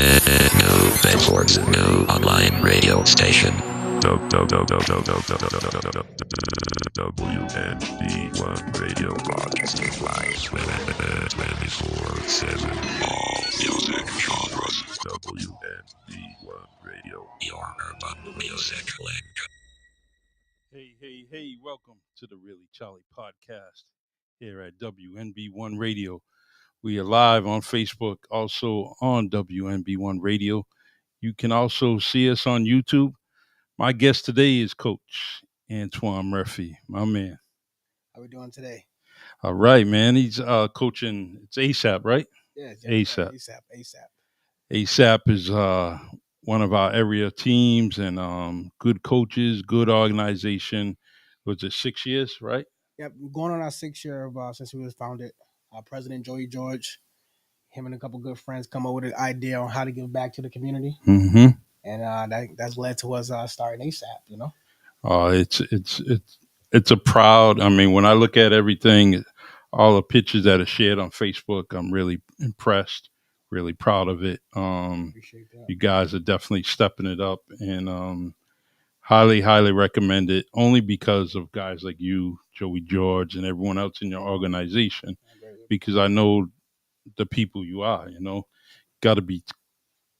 New Bedford's new online radio station. WNB1 Radio broadcasting live 24/7. All music genres. WNB1 Radio, your urban music link. Hey, welcome to the Really Charlie podcast here at WNB1 Radio. We are live on Facebook, also on WNB1 Radio. You can also see us on YouTube. My guest today is Coach Antoine Murphy, my man. How we doing today? All right, man. He's coaching, it's ASAP, right? Yeah, yes, ASAP. ASAP. ASAP is one of our area teams and good coaches, good organization. Was it 6 years, right? Yep, we're going on our 6 year of since we was founded. President Joey George, him and a couple good friends come up with an idea on how to give back to the community, Mm-hmm. and that's led to us starting ASAP. It's a proud. I mean, when I look at everything, all the pictures that are shared on Facebook, I'm really impressed, really proud of it. Appreciate that. You guys are definitely stepping it up, and highly recommend it. Only because of guys like you, Joey George, and everyone else in your organization. Because I know the people you are. Got to be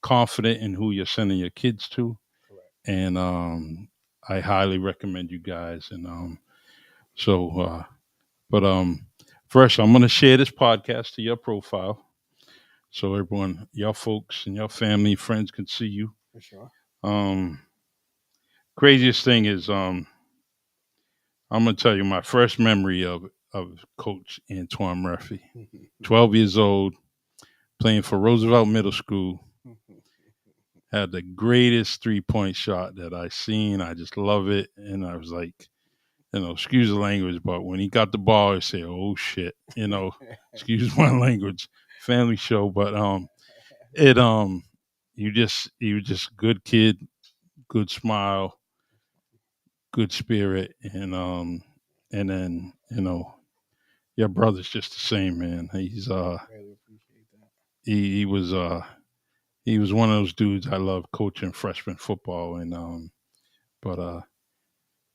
confident in who you're sending your kids to. Correct. And I highly recommend you guys. And first, I'm going to share this podcast to your profile, so everyone, your folks, and your family, friends can see you. For sure. Craziest thing is, I'm going to tell you my first memory of Coach Antoine Murphy. 12 years old, playing for Roosevelt Middle School. Had the greatest 3-point shot that I seen. I just love it. And I was like, excuse the language, but when he got the ball, I say, oh shit, excuse my language, family show. But you just good kid, good smile, good spirit, and then your brother's just the same, man. He's Really appreciate that. he was one of those dudes I love coaching freshman football, and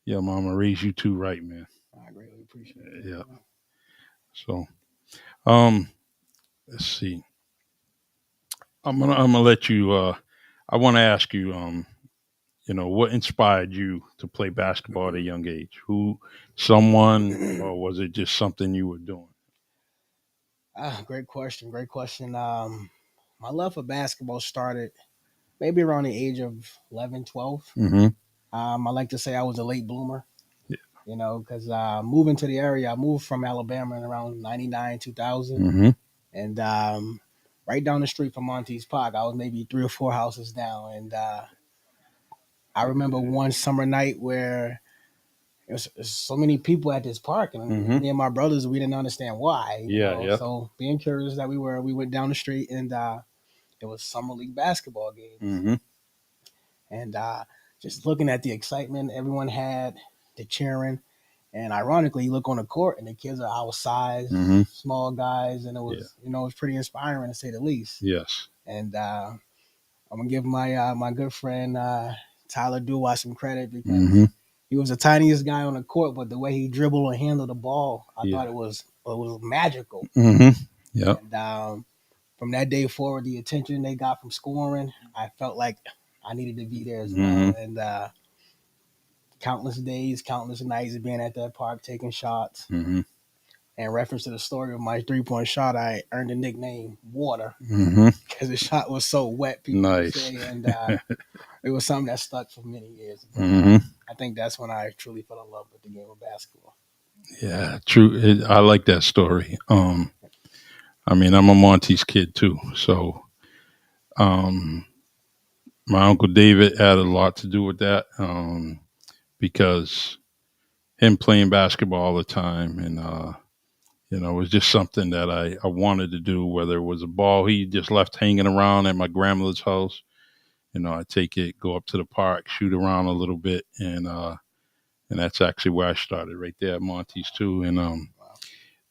yeah, mama raised you too right, man. I greatly appreciate that. Yeah. So, let's see. I'm gonna let you. I want to ask you. What inspired you to play basketball at a young age? Someone, or was it just something you were doing? Great question. Great question. My love for basketball started maybe around the age of 11, 12. Mm-hmm. I like to say I was a late bloomer. Yeah. Because moving to the area, I moved from Alabama in around 99, 2000. Mm-hmm. And right down the street from Monty's Park, I was maybe 3 or 4 houses down. And I remember one summer night where there was so many people at this park, and me and my brothers, we didn't understand why. Yeah. So being curious that we went down the street, and it was summer league basketball games. Mm-hmm. And just looking at the excitement everyone had, the cheering. And ironically, you look on the court and the kids are our size, small guys, and it was, it was pretty inspiring to say the least. Yes. And I'm gonna give my good friend Tyler Duwa some credit, because he was the tiniest guy on the court, but the way he dribbled and handled the ball, I thought it was magical. Yeah. And from that day forward, the attention they got from scoring, I felt like I needed to be there as well. And countless days, countless nights of being at that park taking shots. And reference to the story of my 3-point shot, I earned the nickname Water, because the shot was so wet, people would say. And it was something that stuck for many years. I think that's when I truly fell in love with the game of basketball. Yeah, true. I like that story. I mean, I'm a Monty's kid too, so my Uncle David had a lot to do with that, because him playing basketball all the time, and it was just something that I wanted to do, whether it was a ball he just left hanging around at my grandmother's house. I take it, go up to the park, shoot around a little bit, and that's actually where I started, right there at Monty's too. And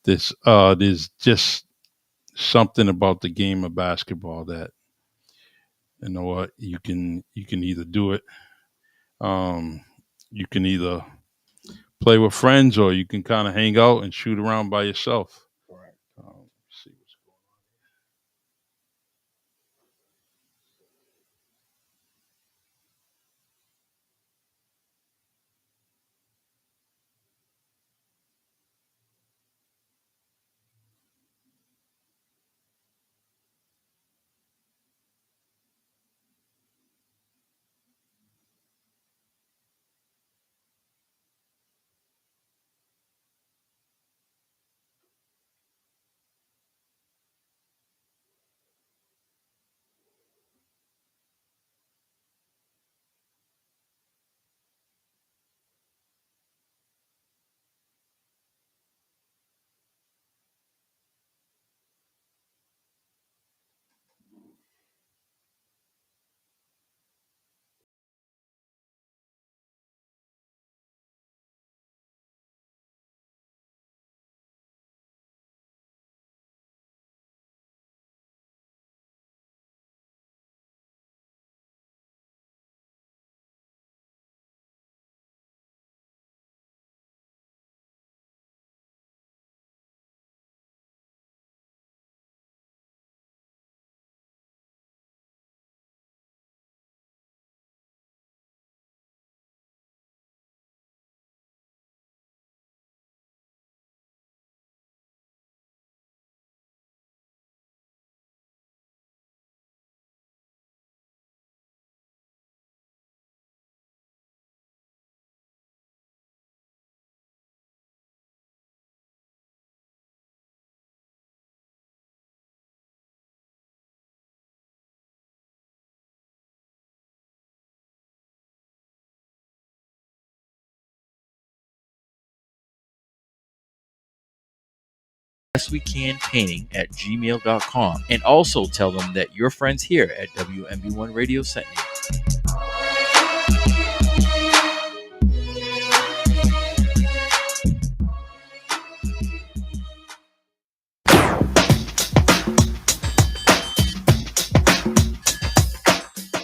there's just something about the game of basketball that You know what? You can either do it. You can either play with friends, or you can kind of hang out and shoot around by yourself. Right. See what's going We can painting at gmail.com, and also tell them that your friends here at WMB1 Radio sent you.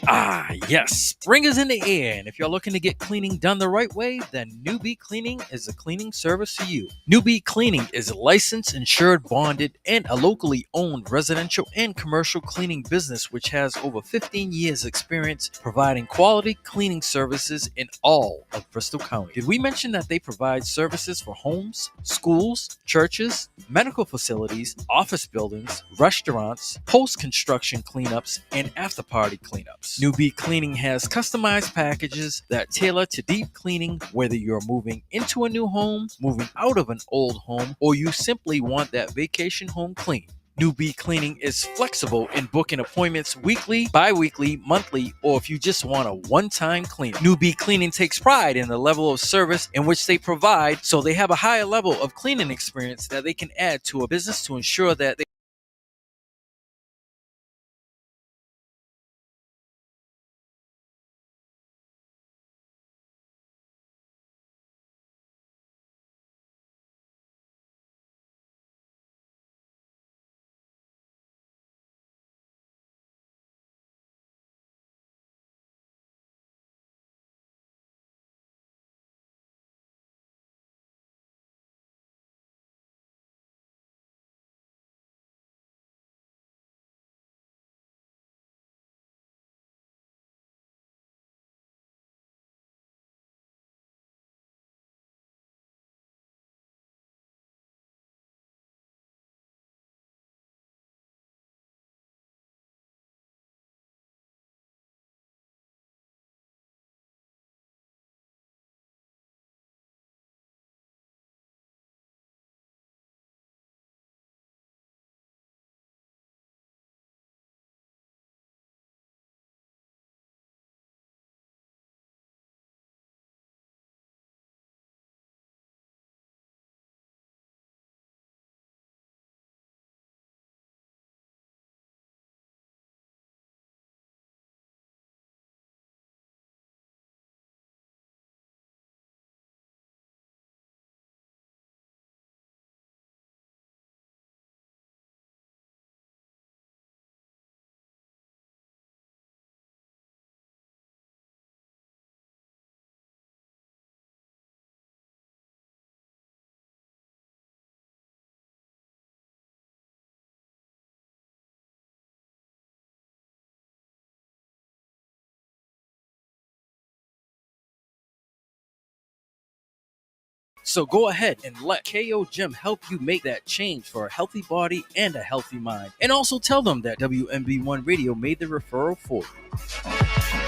Ah, yes, spring is in the air, and if you're looking to get cleaning done the right way, then New Beat Cleaning is a cleaning service for you. New Beat Cleaning is a licensed, insured, bonded, and a locally owned residential and commercial cleaning business which has over 15 years experience providing quality cleaning services in all of Bristol County. Did we mention that they provide services for homes, schools, churches, medical facilities, office buildings, restaurants, post-construction cleanups, and after-party cleanups? New Beat Cleaning has customized packages that tailor to deep cleaning, whether you're moving into a new home, moving out of an old home, or you simply want that vacation home clean. New Beat Cleaning is flexible in booking appointments weekly, bi-weekly, monthly, or if you just want a one-time clean. New Beat Cleaning takes pride in the level of service in which they provide, so they have a higher level of cleaning experience that they can add to a business to ensure that they So go ahead and let KO Gym help you make that change for a healthy body and a healthy mind. And also tell them that WMB1 Radio made the referral for you.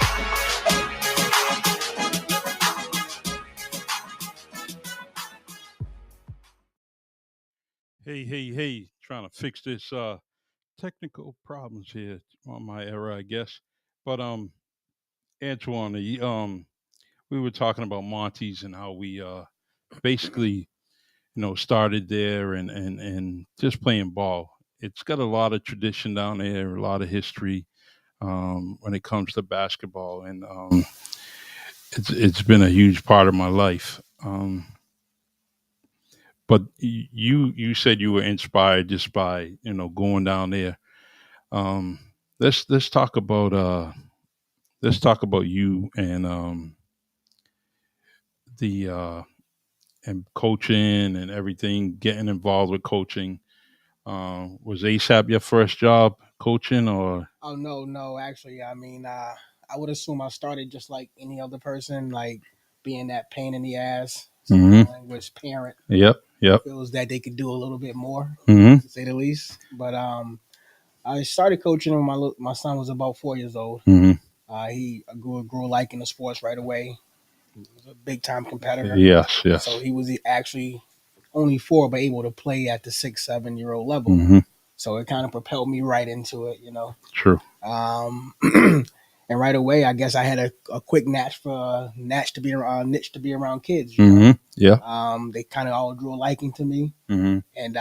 Hey, trying to fix this technical problems here on my error, I guess. But Antoine, we were talking about Monty's and how we basically, started there and just playing ball. It's got a lot of tradition down there, a lot of history when it comes to basketball, and it's been a huge part of my life. But you said you were inspired just by going down there. Um, let's talk about you and the and coaching and everything, getting involved with coaching. Was ASAP your first job coaching, or? Oh no. Actually, I mean, I would assume I started just like any other person, like being that pain in the ass, excuse my Mm-hmm. language, parent Yep. feels that they could do a little bit more, Mm-hmm. to say the least. But I started coaching when my son was about 4 years old. Mm-hmm. He grew liking the sports right away. He was a big time competitor, so Yes. he was actually only 4, but able to play at the 6, 7 year old level. Mm-hmm. So it kind of propelled me right into it. True. And right away, I guess I had a quick niche to be around kids. Mm-hmm. Yeah. They kind of all drew a liking to me, Mm-hmm. and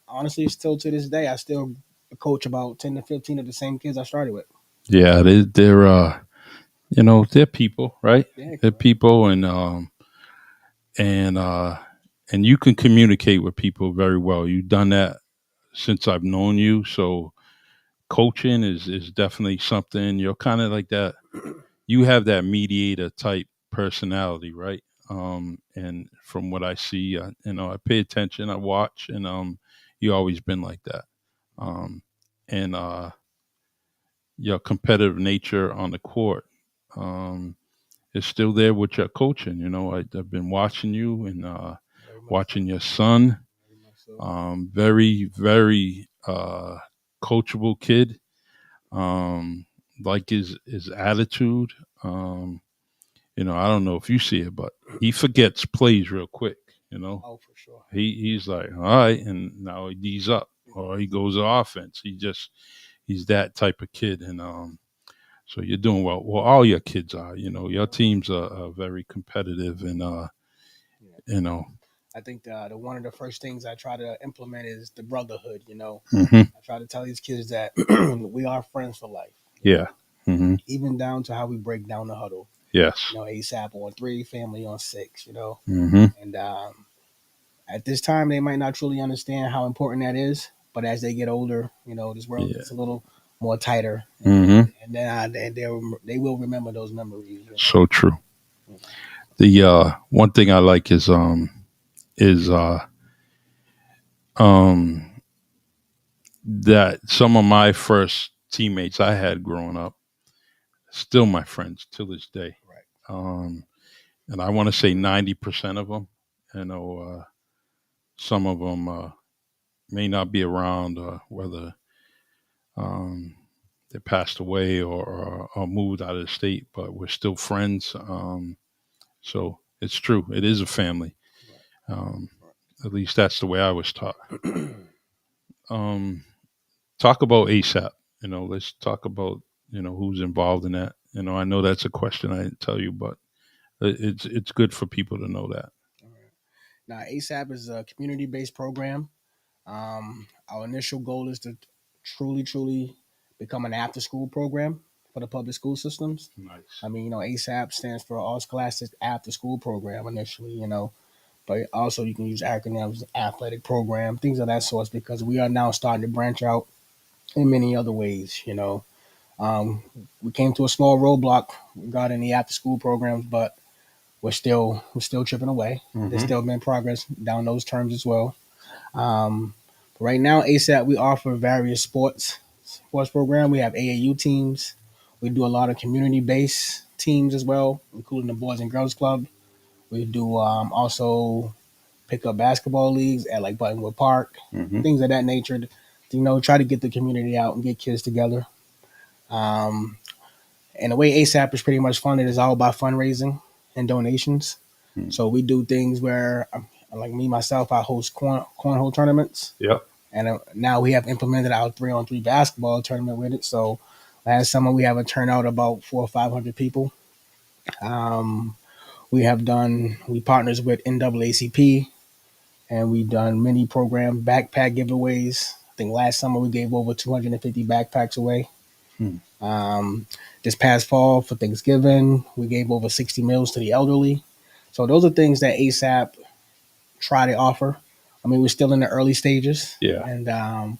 honestly, still to this day, I still coach about 10 to 15 of the same kids I started with. Yeah, they're they're people, right? Yeah, They're people, and and you can communicate with people very well. You've done that since I've known you, so coaching is definitely something. You're kind of like that. You have that mediator type personality, right? And from what I see, I pay attention, I watch, and you always been like that. And your competitive nature on the court is still there with your coaching. I've been watching you and very much watching your son. very much so. Very coachable kid. Like his attitude. I don't know if you see it, but he forgets plays real quick. Oh, for sure. He's like, all right, and now he D's up or he goes to offense. He's that type of kid, and so you're doing well. Well, all your kids are. Your teams are very competitive, and Yeah. you know, I think the one of the first things I try to implement is the brotherhood. hmm I try to tell these kids that we are friends for life. yeah, hmm Even down to how we break down the huddle. yes, ASAP on 3, family on 6. hmm And at this time, they might not truly understand how important that is. But as they get older, this world yeah, gets a little more tighter, hmm and then they will remember those memories. so true. You know. The one thing I like is um that some of my first teammates I had growing up still my friends till this day. Right. Um, and I want to say 90% of them. Some of them may not be around, whether um, they passed away or moved out of the state, but we're still friends. So it's true. It is a family. Um, at least that's the way I was taught. Um, talk about ASAP. Let's talk about who's involved in that. I know that's a question I didn't tell you, but it's good for people to know that. All right. Now, ASAP is a community-based program. Our initial goal is to truly become an after-school program for the public school systems. Nice. I mean, ASAP stands for All Scholastic After School Program initially, but also you can use acronyms, athletic program, things of that sort, because we are now starting to branch out in many other ways. Um, we came to a small roadblock regarding the after school programs, but we're still chipping away. There's Mm-hmm. still been progress down those terms as well. Um, right now, ASAP we offer various sports program. We have AAU teams. We do a lot of community based teams as well, including the Boys and Girls Club. We do also pick up basketball leagues at like Buttonwood Park, things of that nature. Try to get the community out and get kids together. And the way ASAP is pretty much funded is all about fundraising and donations. So we do things where, like me myself, I host cornhole tournaments. Yep. And now we have implemented our 3-on-3 basketball tournament with it. So last summer we have a turnout about 400 or 500 people. We partners with NAACP, and we've done many program backpack giveaways. I think last summer we gave over 250 backpacks away. This past fall for Thanksgiving, we gave over 60 meals to the elderly. So those are things that ASAP try to offer. I mean, we're still in the early stages. Yeah. And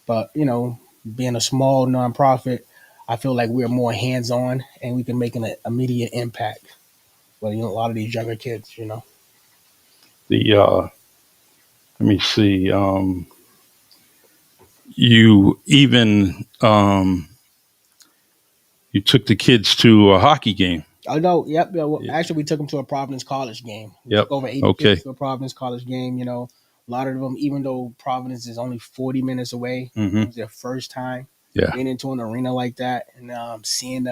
but being a small nonprofit, I feel like we're more hands-on and we can make an immediate impact. Well, a lot of these younger kids. The let me see. You even you took the kids to a hockey game. Oh no, yep. Well, actually, we took them to a Providence College game. We Yep. took over 80 kids to a Providence College game. A lot of them, even though Providence is only 40 minutes away, it was their first time getting into an arena like that, and seeing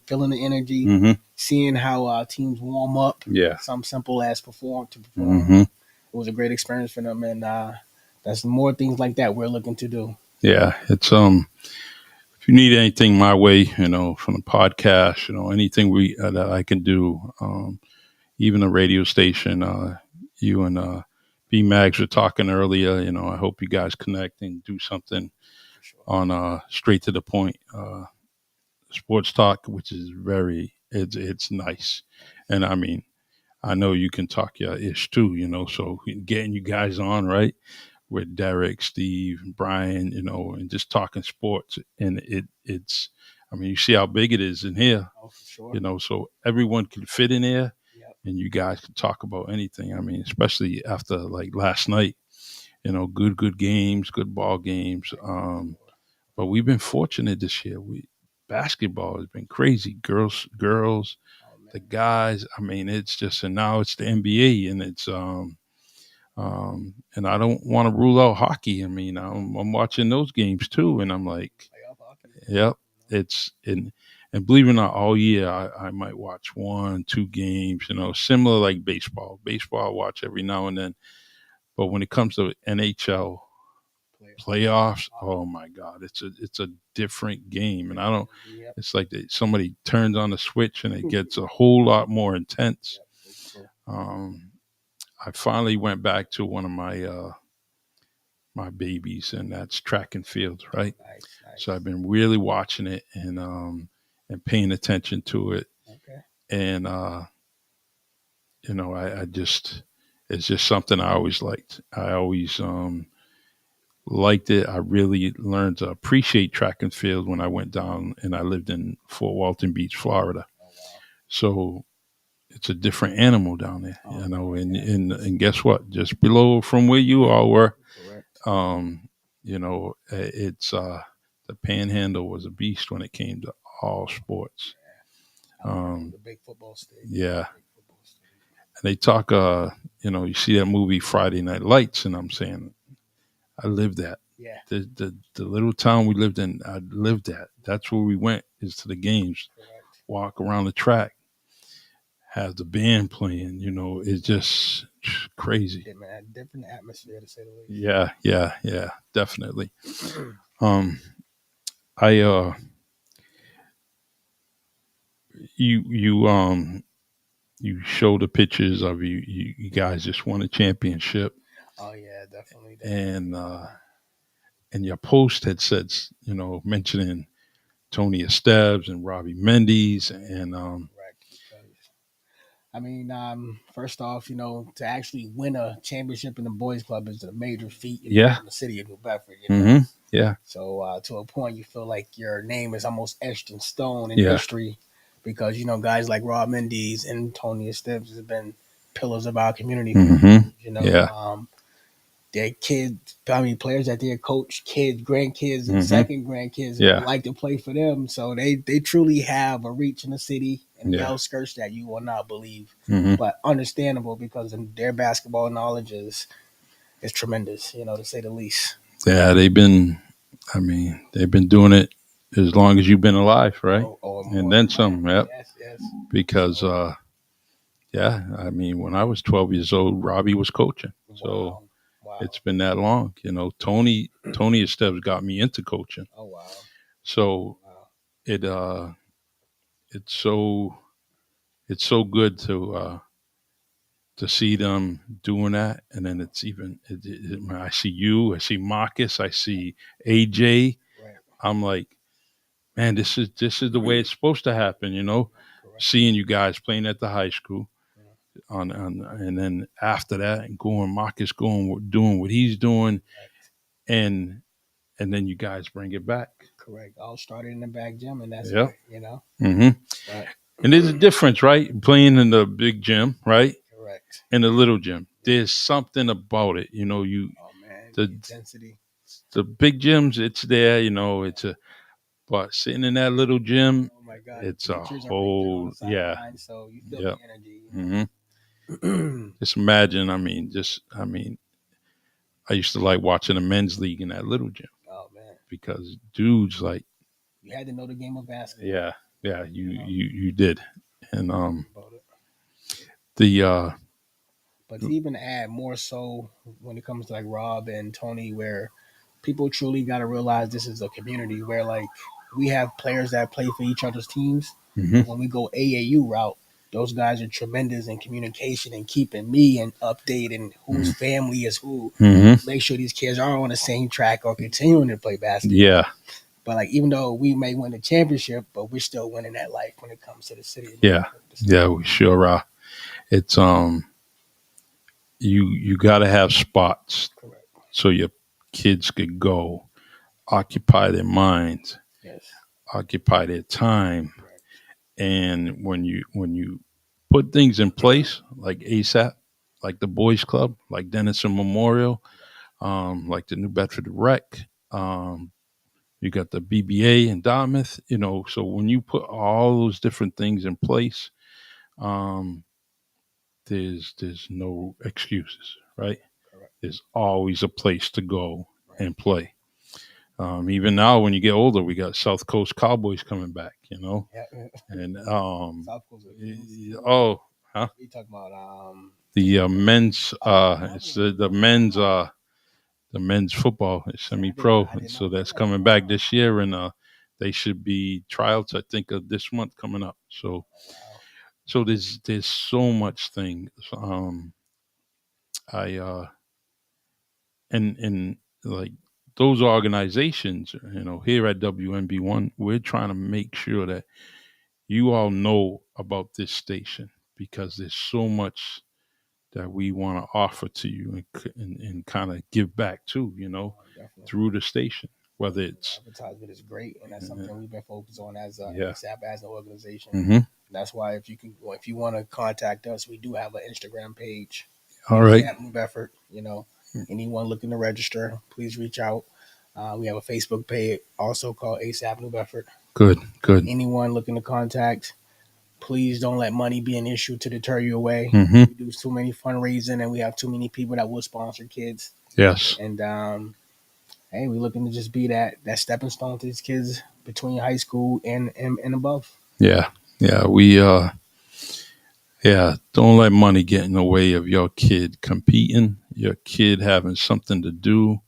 feeling the energy, seeing how teams warm up. Yeah. Some simple as perform. It was a great experience for them, and that's more things like that we're looking to do. Yeah, it's if you need anything my way, from the podcast, anything that I can do, even the radio station, you and B Mags were talking earlier, I hope you guys connect and do something on straight to the point sports talk, which is it's nice. And I mean, I know you can talk your ish too, so getting you guys on, right? With Derek, Steve, Brian, and just talking sports. And it's, I mean, you see how big it is in here, for sure. So everyone can fit in there, Yep. and you guys can talk about anything. I mean, especially after like last night, good games, good ball games. But we've been fortunate this year. Basketball has been crazy. Girls, the guys. I mean, it's just, and now it's the NBA, and it's and I don't want to rule out hockey. I mean, I'm watching those games too, and I'm like, yep, and believe it or not, all year I might watch 1-2 games, similar like baseball. Baseball I watch every now and then, but when it comes to NHL playoffs, oh my God, it's a different game, and I don't. It's like somebody turns on the switch and it gets a whole lot more intense. I finally went back to one of my babies, and that's track and field, right? Nice. So I've been really watching it and paying attention to it. Okay. And I just, it's just something I always liked. I always liked it. I really learned to appreciate track and field when I went down and I lived in Fort Walton Beach, Florida. Oh, wow. So it's a different animal down there, and guess what? Just below from where you all were, it's the Panhandle was a beast when it came to all sports. The big football state. Yeah. And they talk, you see that movie Friday Night Lights, and I'm saying, I lived that. Yeah. The little town we lived in, I lived that. That's where we went, is to the games. Correct. Walk around the track, have the band playing, it's just crazy. Different atmosphere, to say the least. Yeah, definitely. You show the pictures of you guys just won a championship. Oh yeah, definitely. And your post had said, mentioning Tony Estevez and Robbie Mendes and I mean, first off, to actually win a championship in the boys club is a major feat in the city of New Bedford. Yeah. So to a point, you feel like your name is almost etched in stone in history, because guys like Rob Mendes and Tony Estevez have been pillars of our community. Their kids, players that their coach, kids, grandkids, and second grandkids like to play for them. So they truly have a reach in the city, in the Yeah. outskirts that you will not believe, Mhm. but understandable because their basketball knowledge is tremendous, to say the least. Yeah, they've been doing it as long as you've been alive, right? Or And more. then some, yep. Yes. Because So, yeah, I mean, when I was 12 years old, Robbie was coaching. So wow. it's been that long. Tony Estev's got me into coaching. Oh wow. So Wow. it it's so good to see them doing that, and then it's even when I see you, I see Marcus, I see AJ. Right. I'm like, man, this is the way it's supposed to happen. Correct. Seeing you guys playing at the high school, Yeah. and then after that, and Marcus doing what he's doing, Correct. and then you guys bring it back. Correct. All started in the back gym, and that's Yeah. it. Mm-hmm. But And there's a difference, right? Playing in the big gym, right? correct. In the little gym. There's something about it. You Oh man, the intensity. the big gyms, it's there, it's but sitting in that little gym, Oh my God, it's the a teachers are right there on whole, the yeah. sideline, so you feel Yeah. the energy. Mm-hmm. Just imagine, I used to like watching the men's league in that little gym Oh man, because dudes like, you had to know the game of basketball. yeah, you did. And About it. the But to even add more so when it comes to like Rob and Tony, where people truly got to realize this is a community where like we have players that play for each other's teams. Mhm. But when we go AAU route, those guys are tremendous in communication and keeping me and updating whose family is who. Mhm. Make sure these kids are on the same track or continuing to play basketball. Yeah. But like even though we may win the championship, but we're still winning that life when it comes to the city. Yeah. Yeah, we sure are. It's you got to have spots Correct. so your kids could go occupy their minds, Yes. occupy their time, Correct. and when you put things in place like ASAP, like the Boys Club, like Denison Memorial, like the New Bedford Rec, you got the BBA in Dartmouth, so when you put all those different things in place, um, there's no excuses, right? Correct. There's always a place to go Right. and play. Even now, when you get older, we got South Coast Cowboys coming back, Yeah. and South Coast. oh, huh? You talking about The men's, it's oh, the men's football is see, semi-pro, I and did so not know that's that. coming back this year, and they should be tryouts, I think, of this month coming up. So, Wow. there's so much things. I and like those organizations, here at WNB1, we're trying to make sure that you all know about this station because there's so much that we want to offer to you and kind of give back to, Definitely. through the station, whether The it's, advertisement is great, and that's something we've been focused on as yeah. ASAP as an organization. Mm-hmm. That's why if you want to contact us, we do have an Instagram page. All right. ASAP New Bedford. Anyone looking to register, please reach out. We have a Facebook page also called ASAP New Bedford. Good. Anyone looking to contact, please don't let money be an issue to deter you away. Mm-hmm. We do too many fundraising, and we have too many people that will sponsor kids. Yes. And hey, we're looking to just be that stepping stone to these kids between high school and above. Yeah. We don't let money get in the way of your kid competing, your kid having something to do.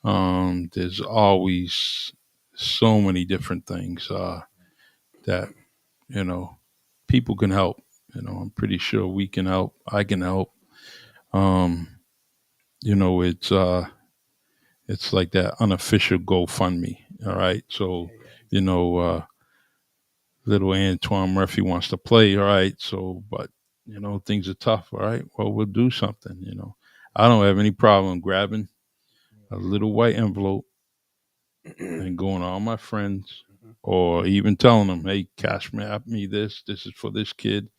There's always so many different things that people can help. I'm pretty sure we can help. I can help. Um, it's like that unofficial GoFundMe. All right, so little Antoine Murphy wants to play. All right, so but things are tough. All right, well we'll do something. I don't have any problem grabbing a little white envelope and going to all my friends, or even telling them, "Hey, cash me app me this. This is for this kid.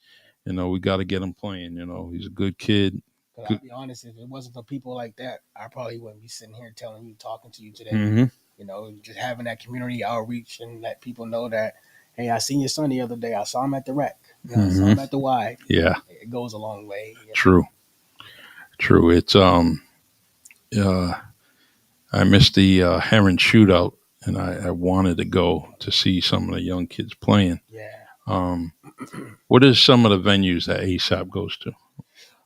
We got to get him playing. He's a good kid." Because I'll be honest, if it wasn't for people like that, I probably wouldn't be sitting here talking to you today. Mm-hmm. Just having that community outreach and let people know that, Hey, I seen your son the other day. I saw him at the rec. You know, I saw him at the Y. Yeah, It goes a long way. You know? true. It's I missed the Heron shootout, and I wanted to go to see some of the young kids playing. Yeah. What is some of the venues that ASAP goes to?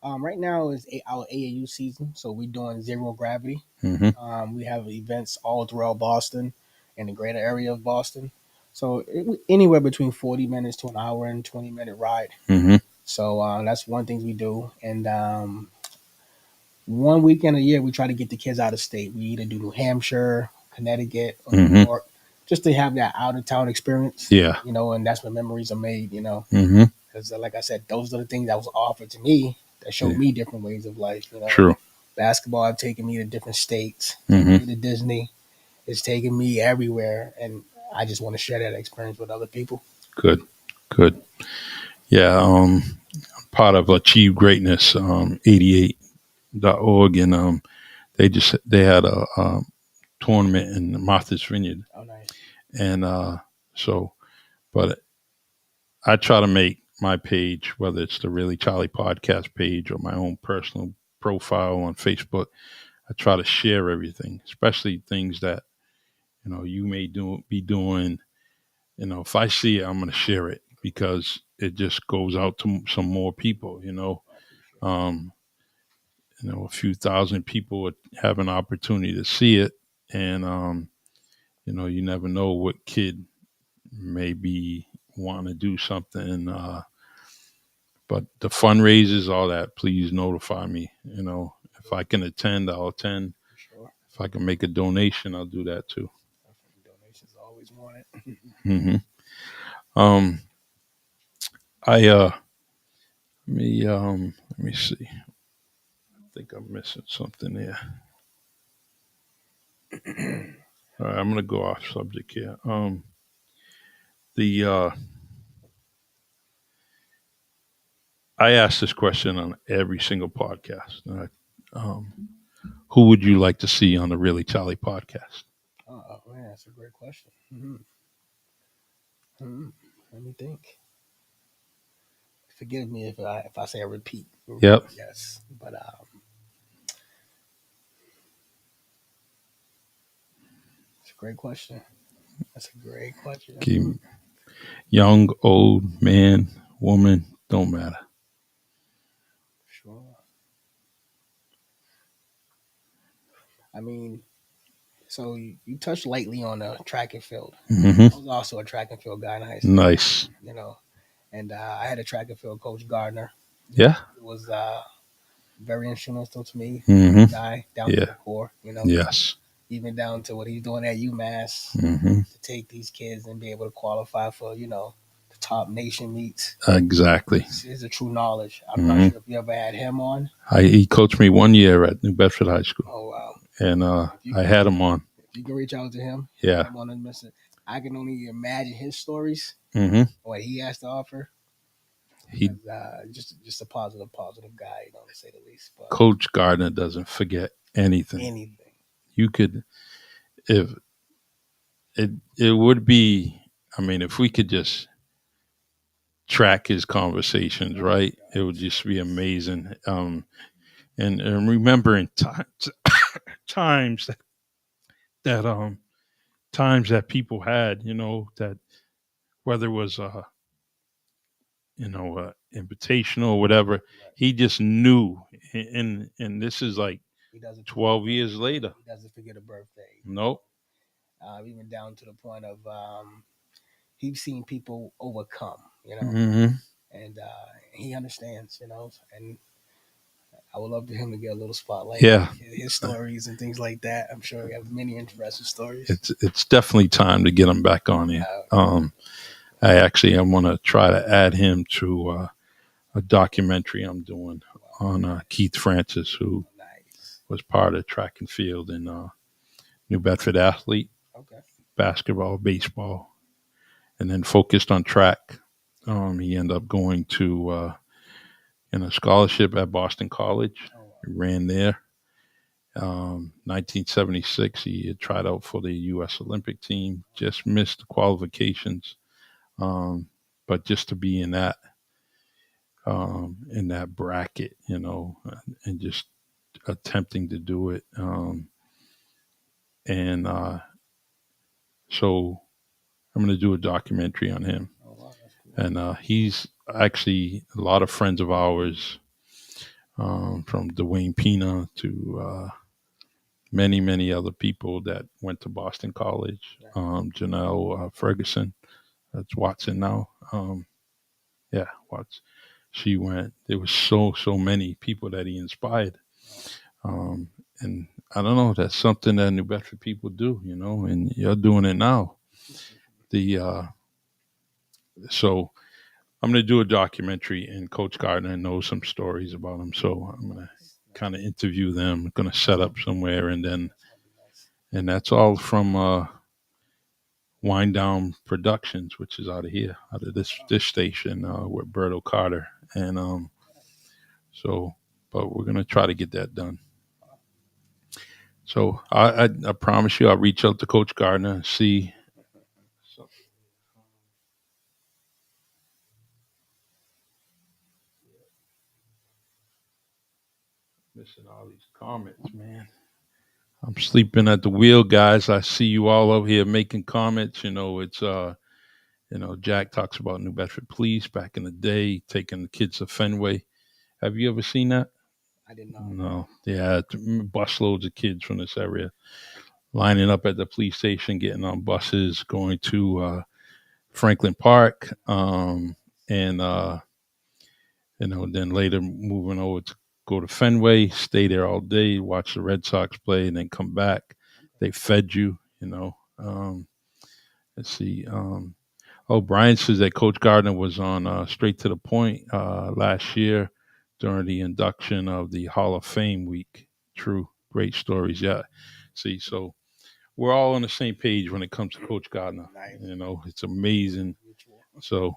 Right now is our AAU season, so we're doing zero gravity. Mm-hmm. We have events all throughout Boston and the greater area of Boston. So anywhere between 40 minutes to an hour and 20-minute ride. Mm-hmm. So that's one thing we do. And one weekend a year, we try to get the kids out of state. We either do New Hampshire, Connecticut, or New York, just to have that out of town experience. Yeah. You know, and that's where memories are made. You know, Mm-hmm. because like I said, those are the things that was offered to me that showed me different ways of life. You know, True. basketball have taken me to different states, Mm-hmm. taken me to Disney. It's taken me everywhere, and I just want to share that experience with other people. Good. Yeah. Part of Achieve Greatness, 88.org, and they had a tournament in Martha's Vineyard, Oh, nice. and but I try to make my page, whether it's the Really Charlie podcast page or my own personal profile on Facebook, I try to share everything, especially things that you may be doing. If I see it, I'm going to share it because it just goes out to some more people. Um, a few thousand people would have an opportunity to see it, and you never know what kid maybe want to do something. But the fundraisers, all that, please notify me. If I can attend, I'll attend. Sure. If I can make a donation, I'll do that too. Donations always wanted. Mm-hmm. Let me see. I think I'm missing something there. All right, I'm gonna go off subject here. I ask this question on every single podcast. Who would you like to see on the Really Charlie podcast? Oh man, that's a great question. Let me think. Forgive me if I say a repeat. Yep. Yes, but it's a great question. That's a great question. Keep young, old, man, woman, don't matter. Sure. I mean, so you touched lightly on the track and field. Mm-hmm. I was also a track and field guy in high school. Nice. And I had a track and field coach, Gardner. Yeah. It was very instrumental to me. Mm-hmm. Guy down to the core. Yes. Even down to what he's doing at UMass Mm-hmm. to take these kids and be able to qualify for the top nation meets. Exactly. It's a true knowledge. I'm not sure if you ever had him on. He coached me 1 year at New Bedford High School. Oh wow! And I had him on. If you can reach out to him, Yeah. him on the message. I can only imagine his stories, what he has to offer. He's just a positive guy, to say the least. But Coach Gardner doesn't forget anything. You could, if it would be, if we could just track his conversations, right? It would just be amazing. And remembering times that times that people had, that whether it was invitational or whatever, he just knew. And this is like 12 years later. He doesn't forget a birthday. Nope. Even down to the point of he's seen people overcome, and he understands, and I would love for him to get a little spotlight. Yeah. His stories and things like that. I'm sure he has many interesting stories. It's definitely time to get him back on here. I want to try to add him to a documentary I'm doing on Keith Francis, who was part of track and field in New Bedford athlete, basketball, baseball, and then focused on track. He ended up going to a scholarship at Boston College. He ran there. 1976, he had tried out for the U.S. Olympic team, just missed the qualifications. But just to be in that bracket, and just attempting to do it. And So I'm going to do a documentary on him. Oh, wow, that's cool. And he's actually a lot of friends of ours, from Dwayne Pina to many, many other people that went to Boston College. Janelle Ferguson, that's Watson now. Yeah, Watson. She went. There was so many people that he inspired. And I don't know. That's something that New Bedford people do, and you're doing it now. So I'm going to do a documentary, and Coach Gardner knows some stories about him. So I'm going to kind of interview them. I'm going to set up somewhere, and that's all from Wind Down Productions, which is out of here, out of this station, with Berto Carter. And but we're going to try to get that done. So I promise you, I'll reach out to Coach Gardner and see. Missing all these comments, man. I'm sleeping at the wheel, guys. I see you all over here making comments. It's Jack talks about New Bedford Police back in the day, taking the kids to Fenway. Have you ever seen that? I did not. No. Yeah, busloads of kids from this area lining up at the police station, getting on buses, going to Franklin Park, and then later moving over to go to Fenway, stay there all day, watch the Red Sox play, and then come back. They fed you, Let's see. Brian says that Coach Gardner was on Straight to the Point last year during the induction of the Hall of Fame week. True. Great stories. Yeah. See, so we're all on the same page when it comes to Coach Gardner. Nice. It's amazing. So,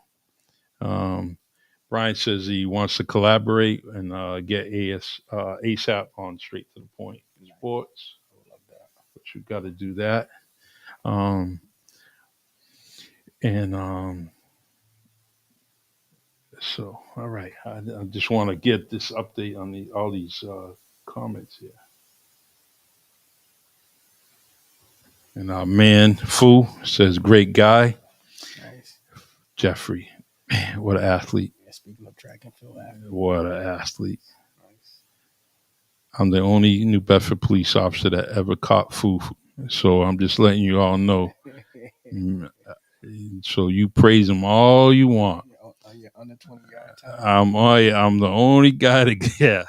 Brian says he wants to collaborate and get ASAP on Straight to the Point Sports. I love that. But you got to do that. So, all right. I just want to get this update on all these comments here. And our man, Fu, says, great guy. Nice. Jeffrey, man, what an athlete. Yeah, speaking of track and field athlete. What an athlete. Nice. I'm the only New Bedford police officer that ever caught Fu. So I'm just letting you all know. So you praise him all you want. On your under 20-yard time. I'm the only guy that, yeah.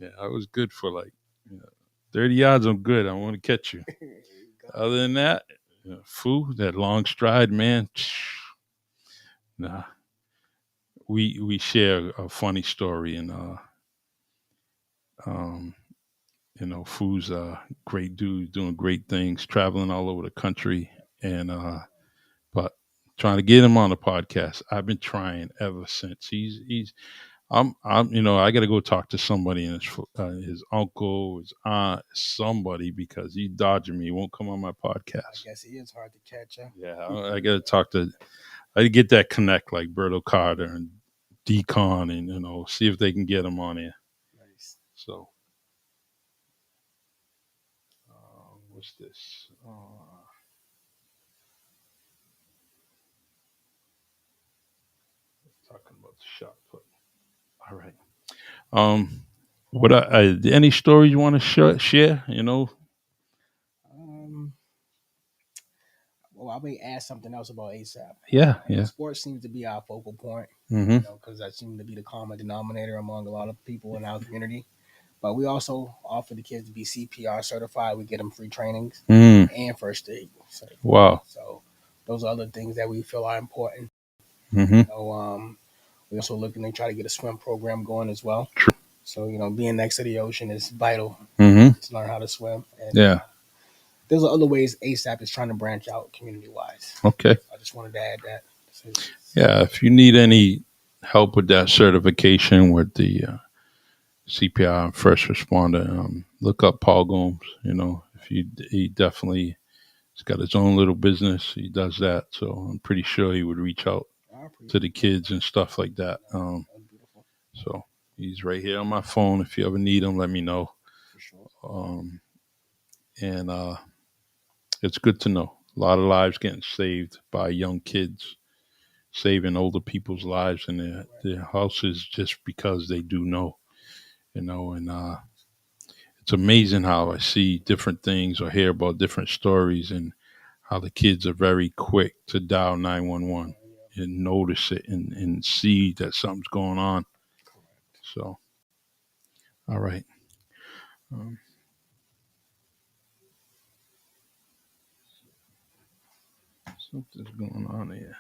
Yeah, I was good for 30 yards. I'm good. I want to catch you. Other than that, Fu, that long stride, man. Nah. We share a funny story, and Fu's a great dude, doing great things, traveling all over the country, and but trying to get him on the podcast. I've been trying ever since. I got to go talk to somebody, and his uncle, his aunt, somebody, because he's dodging me. He won't come on my podcast. I guess he is hard to catch, huh? Yeah, I got to talk to. I get that connect like Berto Carter and Decon, and see if they can get him on here. Nice. So, what's this? Talking about the shot put. All right. Any stories you want to share? Well, I may ask something else about ASAP. Yeah. Sports seems to be our focal point, because that seems to be the common denominator among a lot of people in our community. But we also offer the kids to be CPR certified. We get them free trainings and first aid. Wow. So those are other things that we feel are important. We also looking to try to get a swim program going as well. True. So being next to the ocean is vital to learn how to swim. And, yeah. There's other ways ASAP is trying to branch out community-wise. Okay. I just wanted to add that. Yeah, if you need any help with that certification with the CPR and first responder, look up Paul Gomes. He definitely He's got his own little business. He does that, so I'm pretty sure he would reach out to the kids and stuff like that. That's beautiful. So he's right here on my phone. If you ever need him, let me know. For sure. And it's good to know. A lot of lives getting saved by young kids, saving older people's lives in their houses just because they do know, and it's amazing how I see different things or hear about different stories and how the kids are very quick to dial 911 and notice it and see that something's going on. So, all right. Um, Something's going on here.